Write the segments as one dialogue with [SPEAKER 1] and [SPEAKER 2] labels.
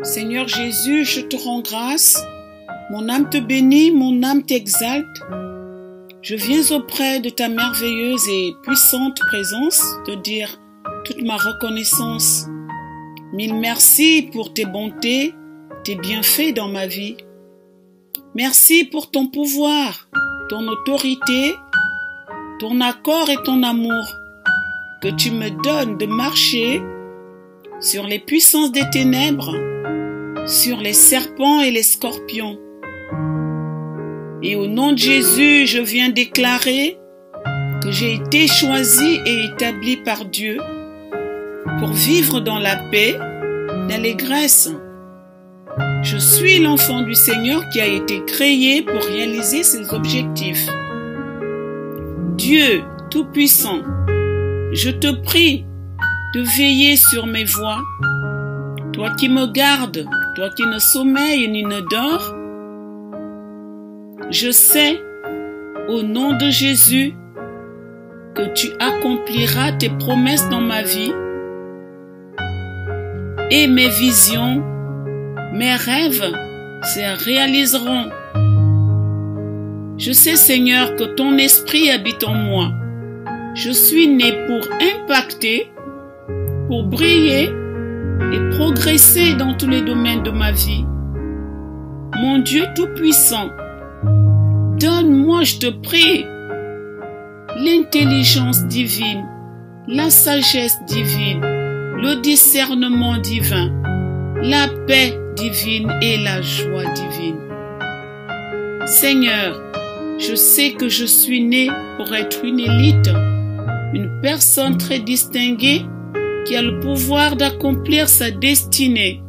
[SPEAKER 1] Seigneur Jésus, je te rends grâce. Mon âme te bénit, mon âme t'exalte. Je viens auprès de ta merveilleuse et puissante présence te dire toute ma reconnaissance. Mille merci pour tes bontés, tes bienfaits dans ma vie. Merci pour ton pouvoir, ton autorité, ton accord et ton amour que tu me donnes de marcher sur les puissances des ténèbres, sur les serpents et les scorpions. Et au nom de Jésus, je viens déclarer que j'ai été choisi et établi par Dieu pour vivre dans la paix, l'allégresse. Je suis l'enfant du Seigneur qui a été créé pour réaliser ses objectifs. Dieu Tout-Puissant, je te prie de veiller sur mes voies. Toi qui me gardes, toi qui ne sommeilles ni ne dors, je sais, au nom de Jésus, que tu accompliras tes promesses dans ma vie et mes visions, mes rêves se réaliseront. Je sais, Seigneur, que ton esprit habite en moi. Je suis né pour impacter, pour briller et progresser dans tous les domaines de ma vie. Mon Dieu Tout-Puissant, donne-moi, je te prie, l'intelligence divine, la sagesse divine, le discernement divin, la paix divine et la joie divine. Seigneur, je sais que je suis né pour être une élite, une personne très distinguée qui a le pouvoir d'accomplir sa destinée.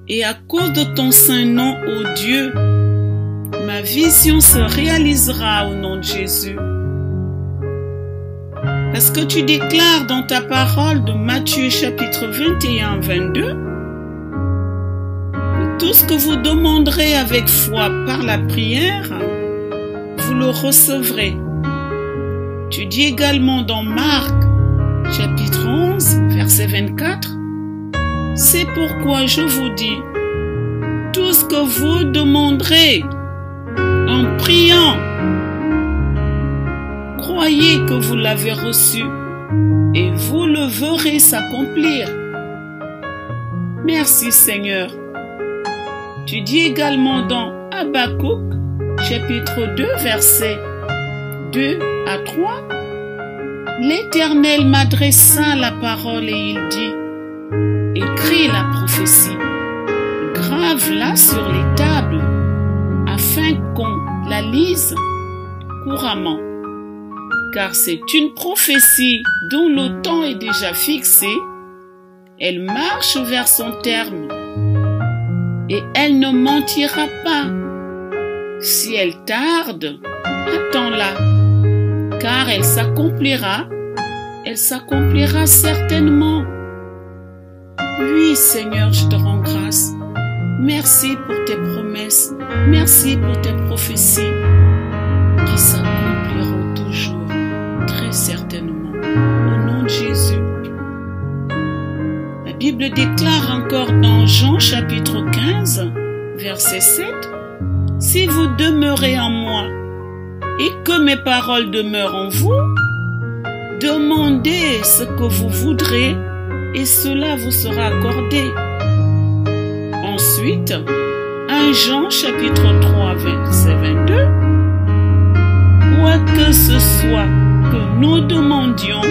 [SPEAKER 1] Et à cause de ton saint nom, ô Dieu, ma vision se réalisera au nom de Jésus. Parce que tu déclares dans ta parole de Matthieu chapitre 21-22 que tout ce que vous demanderez avec foi par la prière, vous le recevrez. Tu dis également dans Marc chapitre 11 verset 24, c'est pourquoi je vous dis, tout ce que vous demanderez en priant, croyez que vous l'avez reçu et vous le verrez s'accomplir. Merci Seigneur. Tu dis également dans Habakkuk, chapitre 2, versets 2 à 3, l'Éternel m'adressa la parole et il dit, écris la prophétie, grave-la sur les tables, afin qu'on la lise couramment. Car c'est une prophétie dont le temps est déjà fixé, elle marche vers son terme, et elle ne mentira pas. Si elle tarde, attends-la, car elle s'accomplira certainement. Oui, Seigneur, je te rends grâce. Merci pour tes promesses, merci pour tes prophéties qui s'accompliront toujours, très certainement, au nom de Jésus. La Bible déclare encore dans Jean chapitre 15, verset 7, « Si vous demeurez en moi et que mes paroles demeurent en vous, demandez ce que vous voudrez et cela vous sera accordé. » Ensuite, 1 Jean chapitre 3 verset 22, quoi que ce soit que nous demandions,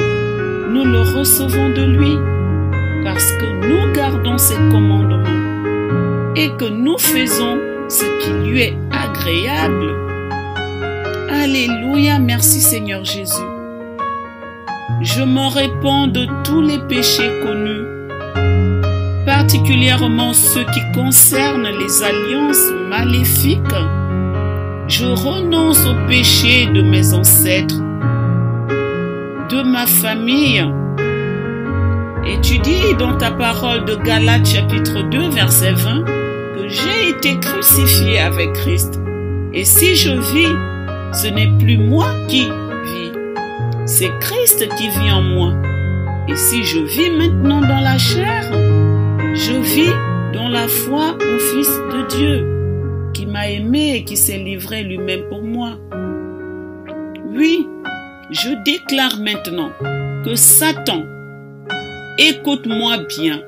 [SPEAKER 1] nous le recevons de lui, parce que nous gardons ses commandements et que nous faisons ce qui lui est agréable. Alléluia, merci Seigneur Jésus. Je me répands de tous les péchés connus, particulièrement ceux qui concernent les alliances maléfiques. Je renonce au péché de mes ancêtres, de ma famille. Et tu dis dans ta parole de Galates chapitre 2 verset 20 que j'ai été crucifié avec Christ. Et si je vis, ce n'est plus moi qui vis, c'est Christ qui vit en moi. Et si je vis maintenant dans la chair, je vis foi au Fils de Dieu, qui m'a aimé et qui s'est livré lui-même pour moi. Oui, je déclare maintenant que Satan, écoute-moi bien,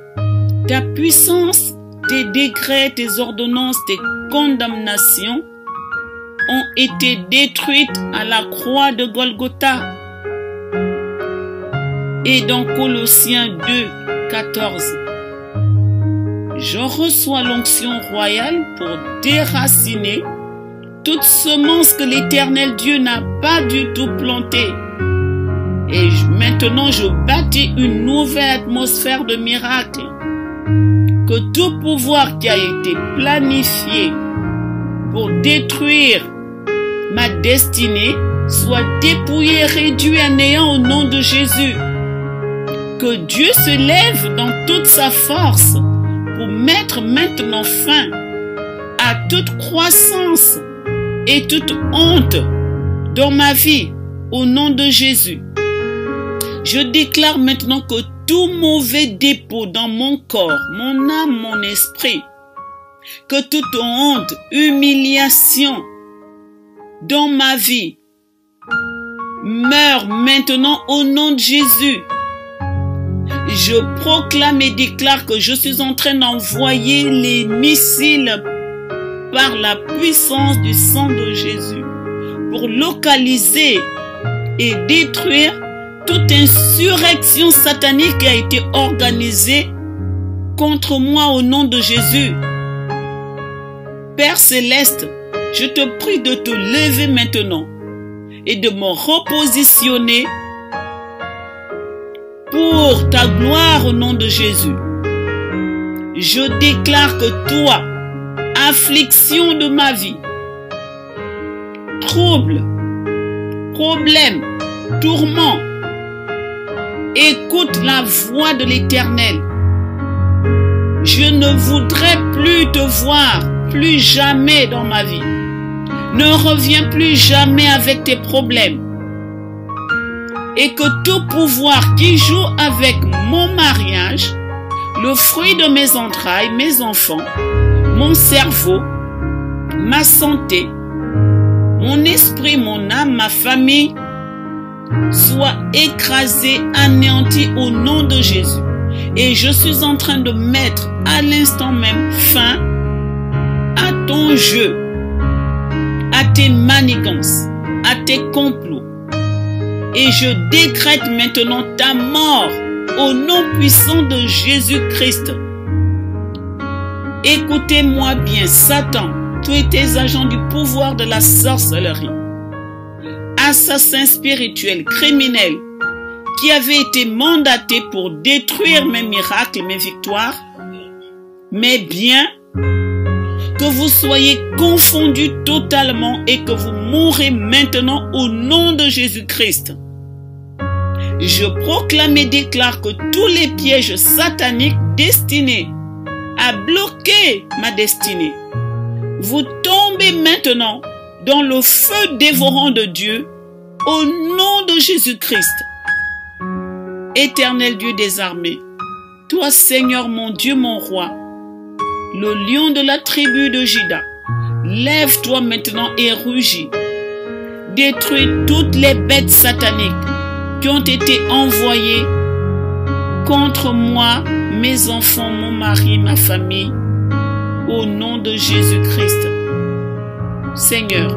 [SPEAKER 1] ta puissance, tes décrets, tes ordonnances, tes condamnations ont été détruites à la croix de Golgotha. Et dans Colossiens 2, 14, je reçois l'onction royale pour déraciner toute semence que l'Éternel Dieu n'a pas du tout plantée. Et maintenant, je bâtis une nouvelle atmosphère de miracles. Que tout pouvoir qui a été planifié pour détruire ma destinée soit dépouillé, réduit à néant au nom de Jésus. Que Dieu se lève dans toute sa force pour mettre maintenant fin à toute croissance et toute honte dans ma vie au nom de Jésus. Je déclare maintenant que tout mauvais dépôt dans mon corps, mon âme, mon esprit, que toute honte, humiliation dans ma vie meurt maintenant au nom de Jésus. Je proclame et déclare que je suis en train d'envoyer les missiles par la puissance du sang de Jésus pour localiser et détruire toute insurrection satanique qui a été organisée contre moi au nom de Jésus. Père céleste, je te prie de te lever maintenant et de me repositionner pour ta gloire au nom de Jésus. Je déclare que toi, affliction de ma vie, trouble, problème, tourment, écoute la voix de l'Éternel. Je ne voudrais plus te voir, plus jamais dans ma vie. Ne reviens plus jamais avec tes problèmes. Et que tout pouvoir qui joue avec mon mariage, le fruit de mes entrailles, mes enfants, mon cerveau, ma santé, mon esprit, mon âme, ma famille, soit écrasé, anéanti au nom de Jésus. Et je suis en train de mettre à l'instant même fin à ton jeu, à tes manigances, à tes complots. Et je décrète maintenant ta mort au nom puissant de Jésus-Christ. Écoutez-moi bien, Satan, tous tes agents du pouvoir de la sorcellerie, assassins spirituels, criminels, qui avaient été mandatés pour détruire mes miracles, mes victoires, mes biens, que vous soyez confondus totalement et que vous mourrez maintenant au nom de Jésus-Christ. Je proclame et déclare que tous les pièges sataniques destinés à bloquer ma destinée, vous tombez maintenant dans le feu dévorant de Dieu au nom de Jésus-Christ. Éternel Dieu des armées, toi Seigneur mon Dieu, mon roi, le lion de la tribu de Juda, lève-toi maintenant et rugis. Détruis toutes les bêtes sataniques qui ont été envoyées contre moi, mes enfants, mon mari, ma famille, au nom de Jésus-Christ. Seigneur,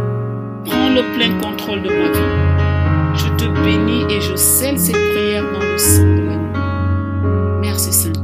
[SPEAKER 1] prends le plein contrôle de ma vie. Je te bénis et je scelle cette prière dans le sang de l'agneau. Merci Seigneur.